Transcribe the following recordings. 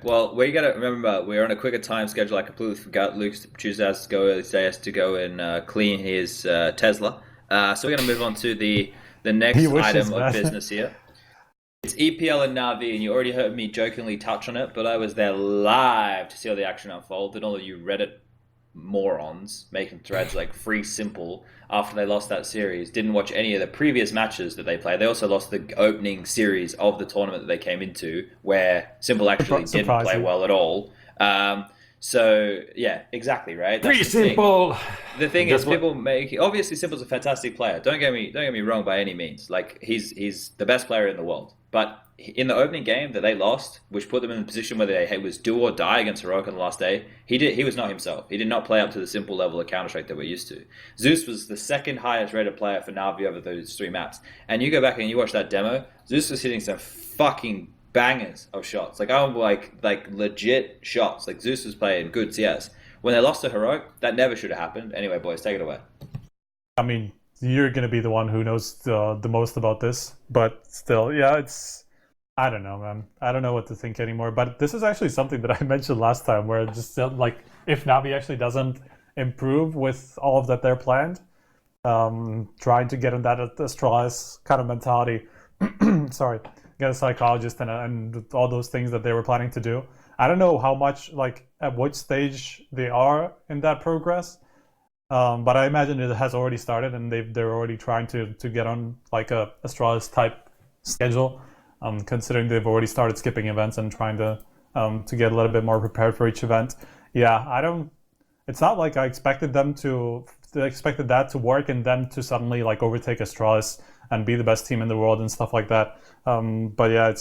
Well, we got to remember we're on a quicker time schedule. I completely forgot Luke Tuesday has to go early today, has to go and clean his Tesla. So we're going to move on to the He next wishes, item of man. business here. It's EPL and Navi, and you already heard me jokingly touch on it, but I was there live to see all the action unfold, and all of you Reddit morons making threads like free simple after they lost that series didn't watch any of the previous matches that they played. They also lost the opening series of the tournament that they came into, where simple actually didn't play Surprising. well at all. So yeah, exactly right. That's Pretty the thing. simple. The thing is, Just what? people make obviously Simple's a fantastic player. Don't get me wrong by any means. Like he's the best player in the world. But in the opening game that they lost, which put them in a position where they was do or die against Heroic on the last day, he was not himself. He did not play up to the Simple level of Counter Strike that we're used to. Zeus was the second highest rated player for Navi over those three maps. And you go back and you watch that demo, Zeus was hitting some fucking bangers of shots. Like I'm like legit shots. Like Zeus was playing good CS. When they lost to Heroic, that never should have happened. Anyway, boys, take it away. I mean, you're gonna be the one who knows the most about this, but still, yeah, it's. I don't know, man. I don't know what to think anymore. But this is actually something that I mentioned last time, where just like if Navi actually doesn't improve with all of that they're planned, trying to get in that Astralis kind of mentality. Sorry, get a psychologist and all those things that they were planning to do. I don't know how much, like, at which stage they are in that progress, but I imagine it has already started, and they're already trying to get on like a Astralis type schedule. Considering they've already started skipping events and trying to get a little bit more prepared for each event. Yeah, I don't. It's not like I expected them to. They expected that to work and then to suddenly like overtake Astralis and be the best team in the world and stuff like that. But yeah,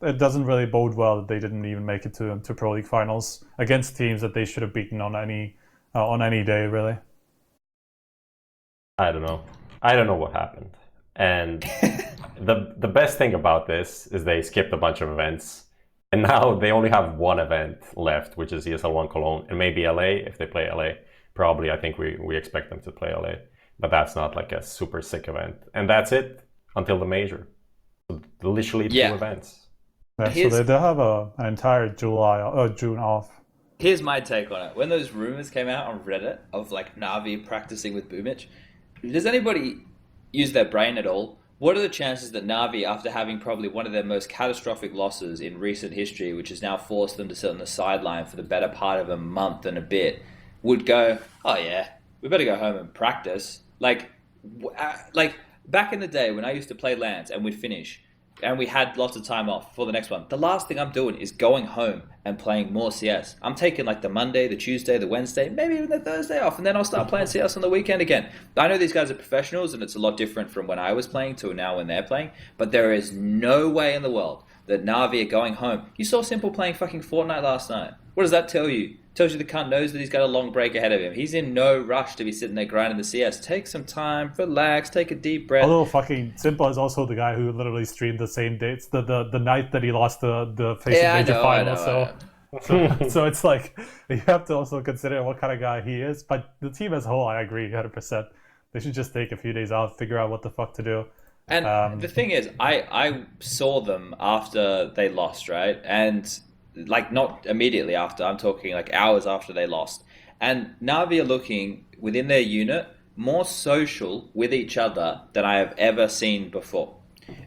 it doesn't really bode well that they didn't even make it to Pro League finals against teams that they should have beaten on any day, really. I don't know. I don't know what happened. And the best thing about this is they skipped a bunch of events, and now they only have one event left, which is ESL1 Cologne, and maybe LA if they play LA. Probably, I think we expect them to play LA, but that's not like a super sick event, and that's it until the major. So literally two Yeah. events. Yeah, so Here's they'll have an entire June off. here's my take on it. When those rumors came out on Reddit of like Navi practicing with Boomich, does anybody use their brain at all? What are the chances that Navi, after having probably one of their most catastrophic losses in recent history, which has now forced them to sit on the sideline for the better part of a month and a bit, would go, oh yeah, we better go home and practice? Like back in the day when I used to play lands and we'd finish, and we had lots of time off for the next one. The last thing I'm doing is going home and playing more CS. I'm taking like the Monday, the Tuesday, the Wednesday, maybe even the Thursday off, and then I'll start playing CS on the weekend again. I know these guys are professionals, and it's a lot different from when I was playing to now when they're playing, but there is no way in the world that Navi are going home. You saw Simple playing fucking Fortnite last night. What does that tell you? Tells you the cunt knows that he's got a long break ahead of him. He's in no rush to be sitting there grinding the CS. Take some time, relax, take a deep breath. Although fucking Simple is also the guy who literally streamed the same dates, the night that he lost the face Yeah, I major know, I final. know, I So, know. so it's like you have to also consider what kind of guy he is. But the team as a whole, I agree, 100%. They should just take a few days out, figure out what the fuck to do. And the Um, thing is, I saw them after they lost, right? And like not immediately after, I'm talking like hours after they lost. And Navi are looking within their unit more social with each other than I have ever seen before.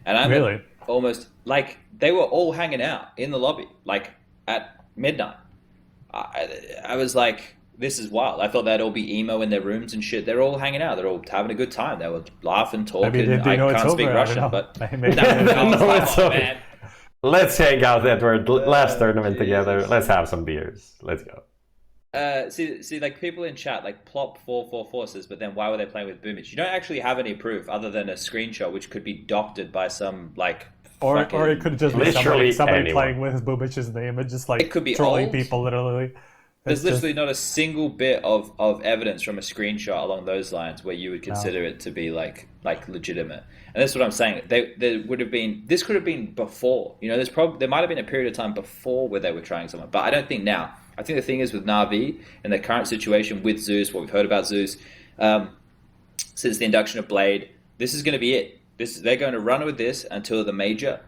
And I mean, really, almost like they were all hanging out in the lobby, like at midnight. I was like, this is wild. I thought they'd all be emo in their rooms and shit. They're all hanging out. They're all having a good time. They were laughing, maybe talking. they I know it's can't speak over. I don't Russian, know. but Maybe no, they know it's no, over. No, come it's on, okay. man. Let's hang out at our last tournament together. Let's have some beers. Let's go. See, like people in chat, like Plop444 says, but then why were they playing with Boomich? You don't actually have any proof other than a screenshot, which could be doctored by some like Or it fucking. could just be Literally somebody anyone. playing with Bubich's name and just It like could be trolling old. people literally. There's It's just literally not a single bit of evidence from a screenshot along those lines where you would no. consider it to be like legitimate. And that's what I'm saying. There would have been this could have been before. You know, there might have been a period of time before where they were trying something, but I don't think now. I think the thing is with Navi and their current situation with Zeus, what we've heard about Zeus, since the induction of Blade, this is going to be it. They're going to run with this until the major,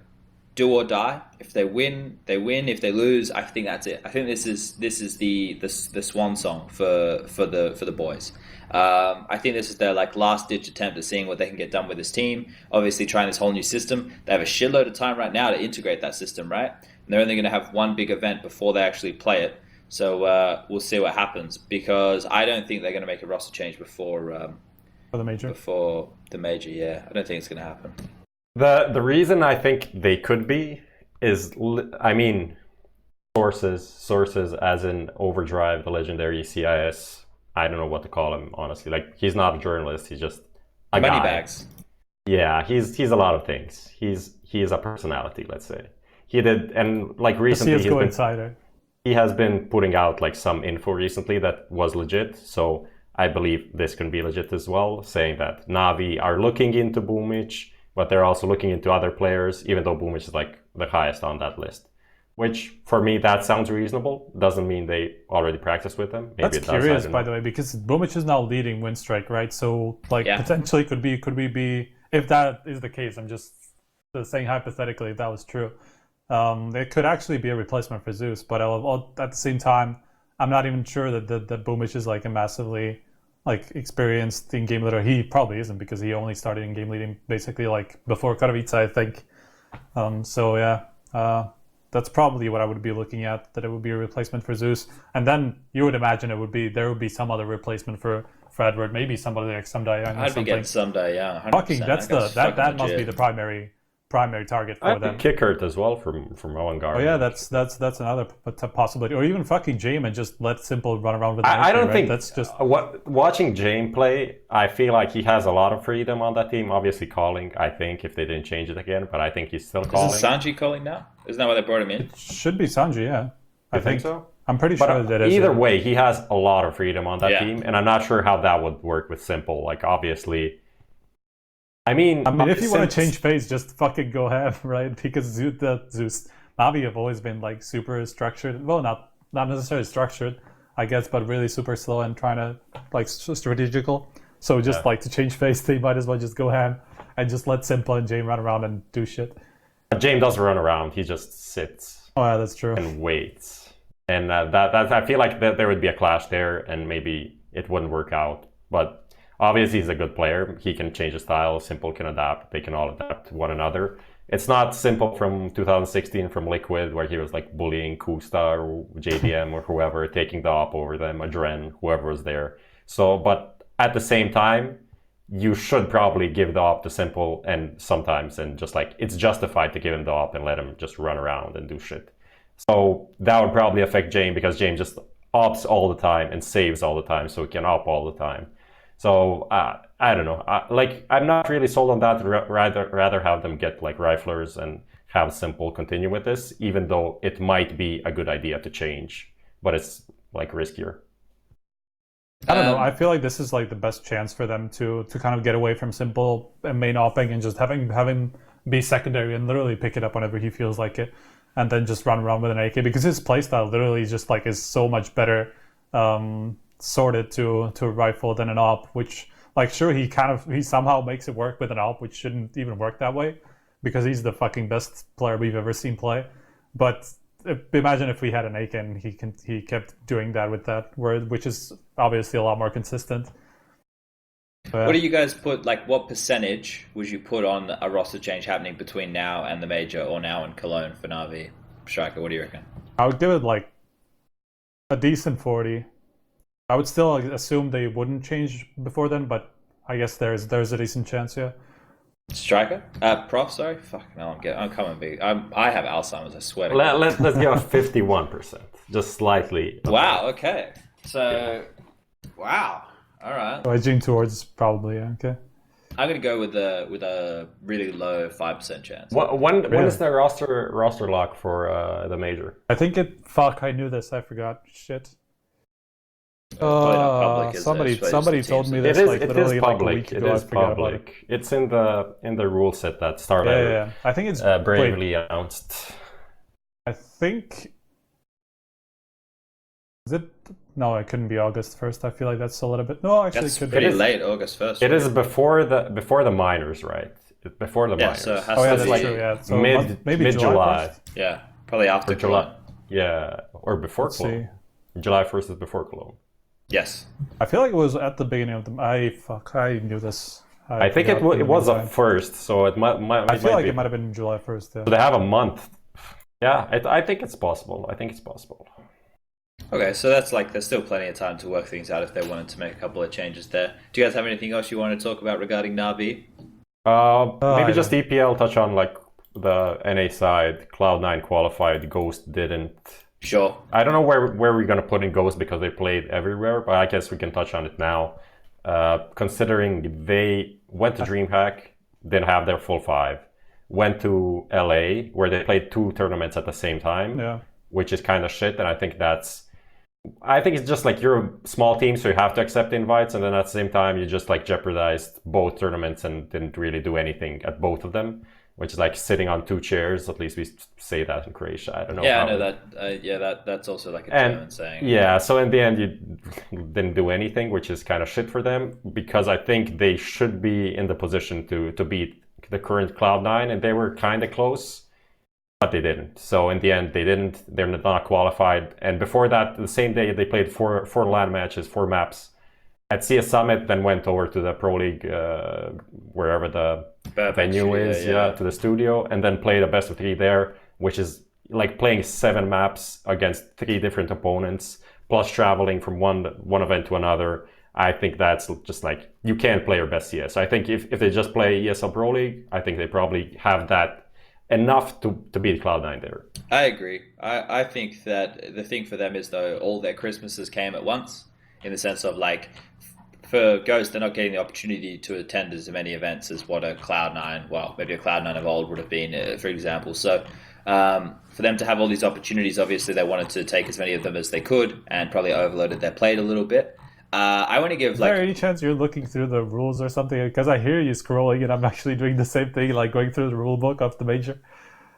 do or die. If they win, they win. If they lose, I think that's it. I think this is the swan song for the boys. I think this is their like last ditch attempt at seeing what they can get done with this team. Obviously, trying this whole new system. They have a shitload of time right now to integrate that system, right? And they're only going to have one big event before they actually play it. So we'll see what happens, because I don't think they're going to make a roster change before For the major. Before the major, yeah, I don't think it's going to happen. The reason I think they could be is, I mean, sources as in Overdrive, the legendary CIS. I don't know what to call him, honestly. Like, he's not a journalist. He's just a guy. Moneybags. Yeah, he's a lot of things. He is a personality, let's say. He did, and like recently, CS:GO insider. He has been putting out like some info recently that was legit. So I believe this can be legit as well, saying that Navi are looking into Boomich, but they're also looking into other players, even though Boomich is like the highest on that list. Which, for me, that sounds reasonable. Doesn't mean they already practice with them. Maybe That's curious, by the way, because Boomich is now leading win streak, right? So, like, potentially could we be, if that is the case, I'm just saying hypothetically if that was true, it could actually be a replacement for Zeus. But at the same time, I'm not even sure that Boomich is like a massively like experienced in game leader. He probably isn't, because he only started in game leading basically like before Katowice, I think. So yeah. That's probably what I would be looking at, that it would be a replacement for Zeus. And then you would imagine there would be some other replacement for Edward, maybe somebody like Someday. I'd be getting Someday, yeah. 100%. Fucking, that must be the primary target for them. Kickert as well from Avantgarde. Oh yeah, that's another possibility. Or even fucking Jame and just let Simple run around with the I don't think that's just watching Jame play, I feel like he has a lot of freedom on that team. Obviously calling, I think, if they didn't change it again, but I think he's still calling. Isn't Sanji calling now? Isn't that why they brought him in? It should be Sanji, yeah. I think so. I'm pretty sure that is. Either way, he has a lot of freedom on that team, and I'm not sure how that would work with Simple. Like, obviously, I mean, if you want to change phase, just fucking go ahead, right? Because Zeus, Navi have always been like super structured. Well, not necessarily structured, I guess, but really super slow and trying to like strategical. So just like to change phase, they might as well just go ahead and just let Simple and Jame run around and do shit. Jame doesn't run around; he just sits. Oh yeah, that's true. And waits, and that I feel like there would be a clash there, and maybe it wouldn't work out. But obviously, he's a good player. He can change his style. Simple can adapt. They can all adapt to one another. It's not Simple from 2016 from Liquid, where he was like bullying Kusta or JDM or whoever, taking the op over them, Adren, whoever was there. So, but at the same time, you should probably give the op to Simple, and sometimes, and just like it's justified to give him the op and let him just run around and do shit. So that would probably affect Jame, because Jame just ops all the time and saves all the time, so he can op all the time. So I don't know. I'm not really sold on that. Rather have them get like riflers and have Simple continue with this, even though it might be a good idea to change, but it's like riskier. I don't know. I feel like this is like the best chance for them to kind of get away from Simple and main opping and just having be secondary and literally pick it up whenever he feels like it, and then just run around with an AK, because his playstyle literally just like is so much better sorted to a rifle than an op, which like sure he somehow makes it work with an op, which shouldn't even work that way, because he's the fucking best player we've ever seen play. But imagine if we had an AK and he kept doing that with that word, which is obviously a lot more consistent. What do you guys put, like what percentage would you put on a roster change happening between now and the major, or now and Cologne for Navi? Striker, what do you reckon? I would give it like a decent 40. I would still assume they wouldn't change before then, but I guess there's a decent chance, yeah. Striker? Prof, sorry? Fuck, no, I'm coming big. I have Alzheimer's, I swear to God. Let's give a 51%, just slightly. Wow, okay. So, wow. All right. So edging towards probably, yeah, okay. I'm going to go with a really low 5% chance. When is the roster lock for the major? I think fuck, I knew this, I forgot. Shit. Somebody told me this literally like a week ago. I forgot about it. It's in the rule set that started. Yeah. I think it's bravely announced. I think is it? No, it couldn't be August 1st. I feel like that's a little bit. No, actually, that's it could pretty be late, August 1st. It is before the minors, right? before the Yeah, minors. so it has Oh yeah, to that's be true. Yeah, so maybe mid-July. 1st? yeah, probably after Or July. Cologne. Yeah, or before Let's Cologne. see. July 1st is before Cologne. Yes. I feel like it was at the beginning of the. I knew this. I think it was a first, so it might. I feel like be. it might have been July 1st. Yeah. So they have a month. Yeah, I think it's possible. I think it's possible. Okay, so that's like there's still plenty of time to work things out if they wanted to make a couple of changes there. Do you guys have anything else you want to talk about regarding Navi? Maybe just EPL, touch on like the NA side. Cloud9 qualified, Ghost didn't. Sure. I don't know where we're gonna put in Ghost because they played everywhere, but I guess we can touch on it now. Considering they went to DreamHack, didn't have their full 5, went to LA where they played 2 tournaments at the same time, Yeah. which is kind of shit, and I think it's just like you're a small team, so you have to accept invites, and then at the same time you just like jeopardized both tournaments and didn't really do anything at both of them, which is like sitting on 2 chairs. At least we say that in Croatia. I don't know. Yeah, I know that. That's also like a German saying. Yeah, so in the end you didn't do anything, which is kind of shit for them, because I think they should be in the position to beat the current Cloud9, and they were kind of close. But they didn't. So in the end, they didn't. They're not qualified. And before that, the same day, they played four LAN matches, 4 maps at CS Summit. Then went over to the Pro League, wherever the venue is, to the studio, and then played a best of 3 there, which is like playing 7 maps against 3 different opponents, plus traveling from one event to another. I think that's just like you can't play your best CS. I think if they just play ESL Pro League, I think they probably have that enough to beat Cloud9 there. I agree. I think that the thing for them is, though, all their Christmases came at once, in the sense of like, for Ghost, they're not getting the opportunity to attend as many events as what a Cloud9, well, maybe a Cloud9 of old would have been, for example. So for them to have all these opportunities, obviously they wanted to take as many of them as they could, and probably overloaded their plate a little bit. I want to give Is there any chance you're looking through the rules or something? Because I hear you scrolling, and I'm actually doing the same thing, like going through the rule book of the major.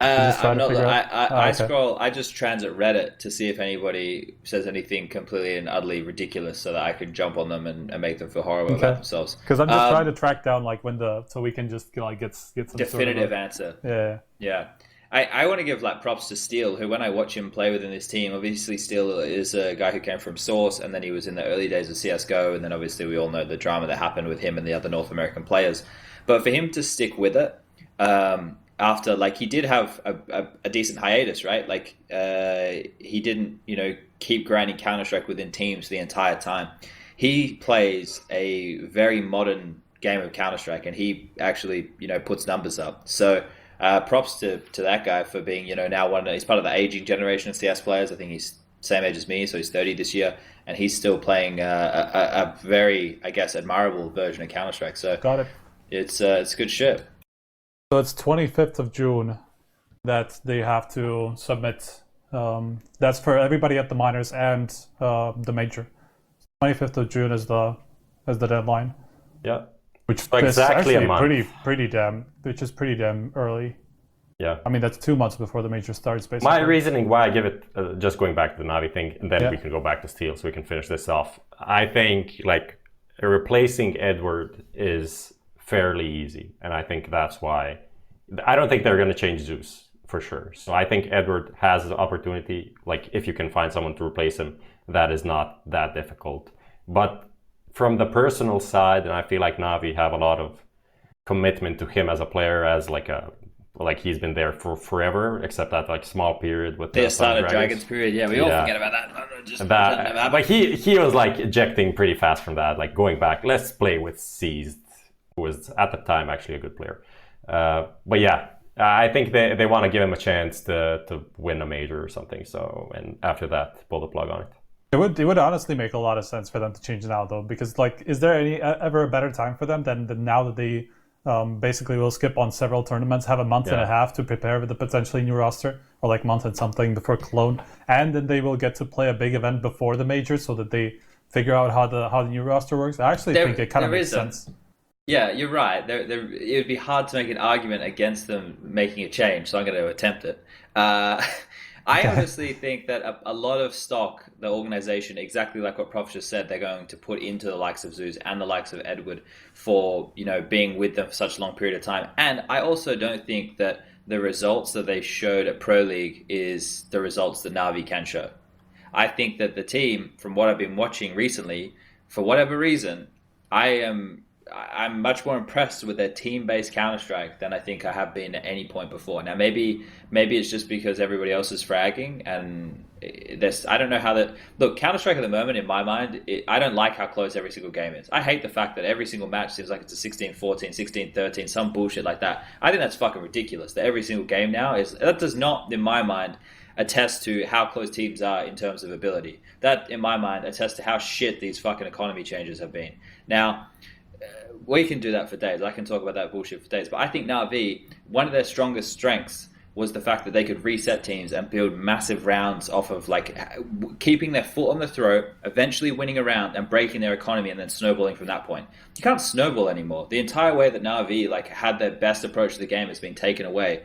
I scroll. I just transit Reddit to see if anybody says anything completely and utterly ridiculous, so that I can jump on them and make them feel horrible about themselves. Because I'm just trying to track down like so we can just like get some definitive answer. Yeah. I want to give like props to Steele, who when I watch him play within this team, obviously Steele is a guy who came from Source, and then he was in the early days of CSGO, and then obviously we all know the drama that happened with him and the other North American players. But for him to stick with it, after like he did have a decent hiatus, right? Like he didn't, keep grinding Counter-Strike within teams the entire time. He plays a very modern game of Counter-Strike, and he actually, puts numbers up. So props to that guy for being, now he's part of the aging generation of CS players. I think he's same age as me, so he's 30 this year, and he's still playing a very, I guess, admirable version of Counter-Strike. So got it. It's good shit. So it's 25th of June that they have to submit. That's for everybody at the minors and the major. 25th of June is the deadline. Yeah. Which so is exactly actually a month. pretty damn early. Yeah. I mean, that's 2 months before the major starts, basically. My reasoning why I give it, just going back to the Navi thing, and then we can go back to Steel so we can finish this off. I think like replacing Edward is fairly easy, and I think that's why. I don't think they're going to change Zeus for sure. So I think Edward has the opportunity, like if you can find someone to replace him, that is not that difficult. But from the personal side, and I feel like Navi have a lot of commitment to him as a player, as like he's been there for forever, except that like small period with the start of Dragons period. Yeah, we all forget about that. But he was like ejecting pretty fast from that, like going back. Let's play with Seized, who was at the time actually a good player. But yeah, I think they want to give him a chance to win a major or something. So, and after that, pull the plug on it. It would honestly make a lot of sense for them to change now, though, because like, is there ever a better time for them than now that they basically will skip on several tournaments, have a month and a half to prepare with the potentially new roster, or like month and something before Cologne, and then they will get to play a big event before the major, so that they figure out how the new roster works. I actually think it kind of makes sense. Yeah, you're right. It would be hard to make an argument against them making a change, so I'm going to attempt it. I honestly think that a lot of stock, the organization, exactly like what Prof just said, they're going to put into the likes of Zeus and the likes of Edward for, being with them for such a long period of time. And I also don't think that the results that they showed at Pro League is the results that Na'Vi can show. I think that the team, from what I've been watching recently, for whatever reason, I'm much more impressed with their team-based Counter-Strike than I think I have been at any point before. Now, maybe it's just because everybody else is fragging, and I don't know how that... Look, Counter-Strike at the moment, in my mind, I don't like how close every single game is. I hate the fact that every single match seems like it's a 16-14, 16-13, some bullshit like that. I think that's fucking ridiculous, that every single game now is... That does not, in my mind, attest to how close teams are in terms of ability. That, in my mind, attests to how shit these fucking economy changes have been. Now... we can do that for days. I can talk about that bullshit for days. But I think Na'Vi, one of their strongest strengths was the fact that they could reset teams and build massive rounds off of keeping their foot on the throat, eventually winning a round and breaking their economy and then snowballing from that point. You can't snowball anymore. The entire way that Na'Vi had their best approach to the game has been taken away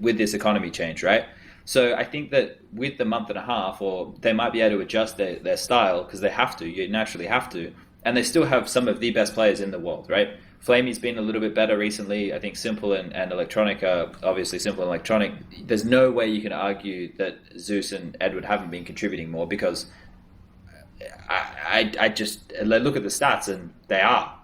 with this economy change, right? So I think that with the month and a half, or they might be able to adjust their style because they have to. You naturally have to. And they still have some of the best players in the world, right? Flamey's been a little bit better recently. I think Simple and Electronic are obviously Simple and Electronic. There's no way you can argue that Zeus and Edward haven't been contributing more because I just look at the stats and they are.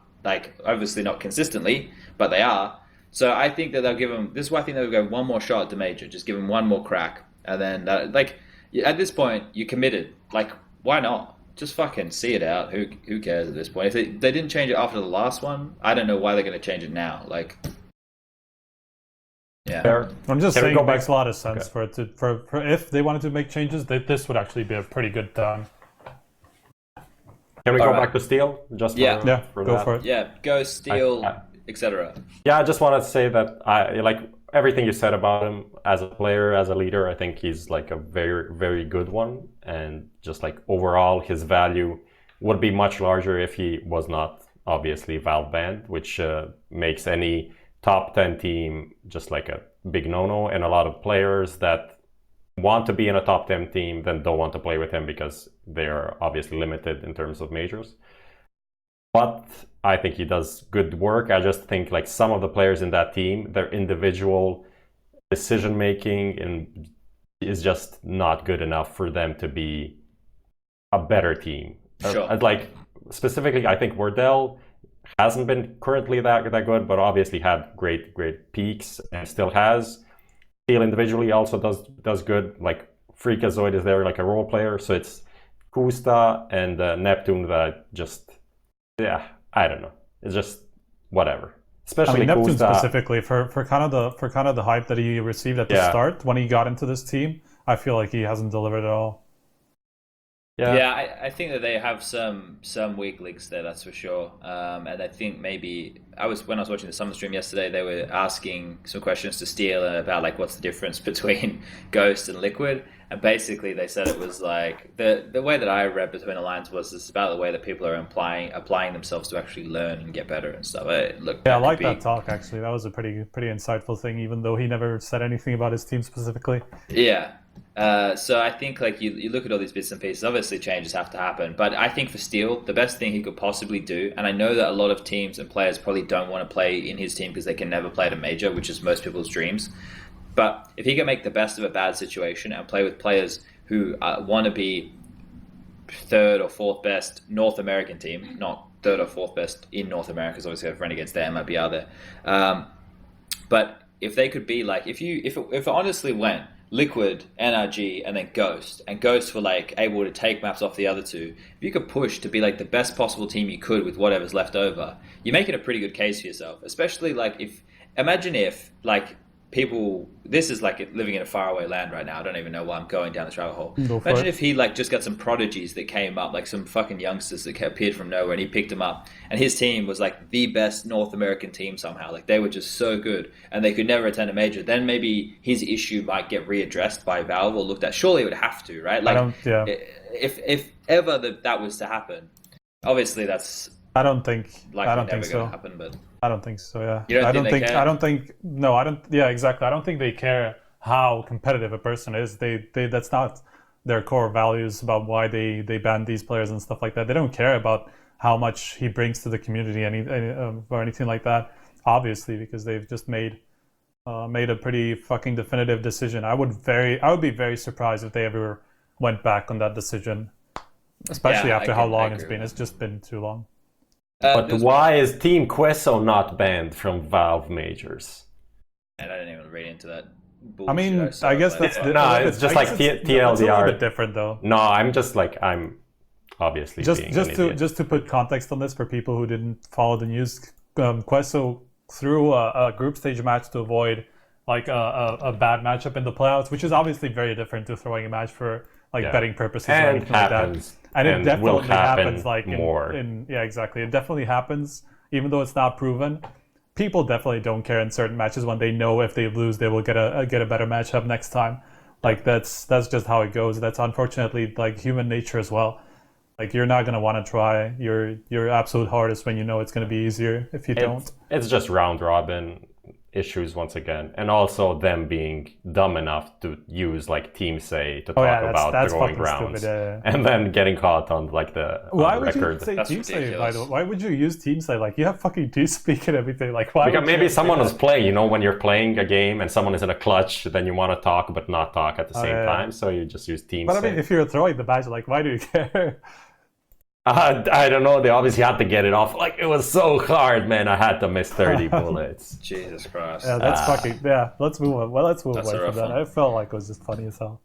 Obviously not consistently, but they are. So I think that they'll give them... This is why I think they'll go one more shot at the major. Just give them one more crack. And then, at this point, you're committed. Why not? Just fucking see it out. Who cares at this point? If they didn't change it after the last one, I don't know why they're going to change it now. Yeah. Fair. I'm just saying it back? makes a lot of sense for if they wanted to make changes, this would actually be a pretty good time. Can we All go right. back to Steel? Just for go that? for it. Yeah, go Steel, etc. Yeah, I just wanted to say that I like everything you said about him as a player, as a leader. I think he's a very, very good one, and just overall, his value would be much larger if he was not obviously Valve banned, which makes any top 10 team just a big no-no, and a lot of players that want to be in a top 10 team then don't want to play with him because they are obviously limited in terms of majors. But I think he does good work. I just think some of the players in that team, their individual decision making is just not good enough for them to be a better team. Sure. Specifically, I think Wardell hasn't been currently that good, but obviously had great peaks and still has. Steel individually also does good. Freakazoid is there a role player, so it's Kusta and Neptune that I don't know. It's just whatever. Especially Neptune Kusta. specifically for kind of the hype that he received at the start when he got into this team. I feel like he hasn't delivered at all. Yeah, I think that they have some weak links there, that's for sure. And I think maybe when I was watching the Summer stream yesterday, they were asking some questions to Steel about what's the difference between Ghost and Liquid, and basically they said it was the way that I read between the lines was it's about the way that people are applying themselves to actually learn and get better and stuff. I like that talk actually. That was a pretty insightful thing, even though he never said anything about his team specifically. Yeah. So I think you look at all these bits and pieces, obviously changes have to happen, but I think for Steel, the best thing he could possibly do, and I know that a lot of teams and players probably don't want to play in his team because they can never play at a major, which is most people's dreams, but if he can make the best of a bad situation and play with players who want to be third or fourth best North American team, not third or fourth best in North America, because obviously if Renegades there might be out there, but if they could be if it honestly went Liquid, NRG, and then Ghost. And Ghost were able to take maps off the other two. If you could push to be the best possible team you could with whatever's left over, you're making a pretty good case for yourself. Especially imagine if people, this is living in a faraway land right now. I don't even know why I'm going down this rabbit hole. Imagine if he just got some prodigies that came up, some fucking youngsters that appeared from nowhere, and he picked them up, and his team was the best North American team somehow. They were just so good, and they could never attend a major. Then maybe his issue might get readdressed by Valve or looked at. Surely it would have to, right? If ever that was to happen, obviously that's. I don't think so. Happen, but I don't think so. Yeah. You don't think they care? I don't think. No, I don't. Yeah, exactly. I don't think they care how competitive a person is. They that's not their core values about why they ban these players and stuff like that. They don't care about how much he brings to the community or anything like that, obviously, because they've just made a pretty fucking definitive decision. I would be very surprised if they ever went back on that decision, especially after how long it's been. It's just been too long. But why is Team Queso not banned from Valve majors? And I didn't even read into that. I mean, I guess that's it's just like TLDR. It's a little bit different, though. No, I'm obviously being an idiot. Just to put context on this for people who didn't follow the news, Queso threw a group stage match to avoid like a bad matchup in the playoffs, which is obviously very different to throwing a match for betting purposes or anything like that. And it definitely happens like more. Yeah, exactly. It definitely happens, even though it's not proven. People definitely don't care in certain matches when they know if they lose, they will get a better matchup next time. Like that's just how it goes. That's unfortunately like human nature as well. Like you're not gonna want to try your absolute hardest when you know it's gonna be easier if you don't. It's just round robin issues once again, and also them being dumb enough to use like Team Say to talk about throwing rounds, and then getting caught on like the why would record. You say Team Say? By the way? Why would you use Team Say? Like you have fucking TeamSpeak and everything. Like why? Because maybe someone was playing. You know, when you're playing a game and someone is in a clutch, then you want to talk but not talk at the same time. So you just use Team Say. But I mean, if you're throwing the match, like why do you care? I don't know. They obviously had to get it off. Like it was so hard, man. I had to miss 30 bullets. Jesus Christ. Yeah, that's fucking. Yeah, let's move on. Well, let's move away from that. I felt like it was just funny as hell.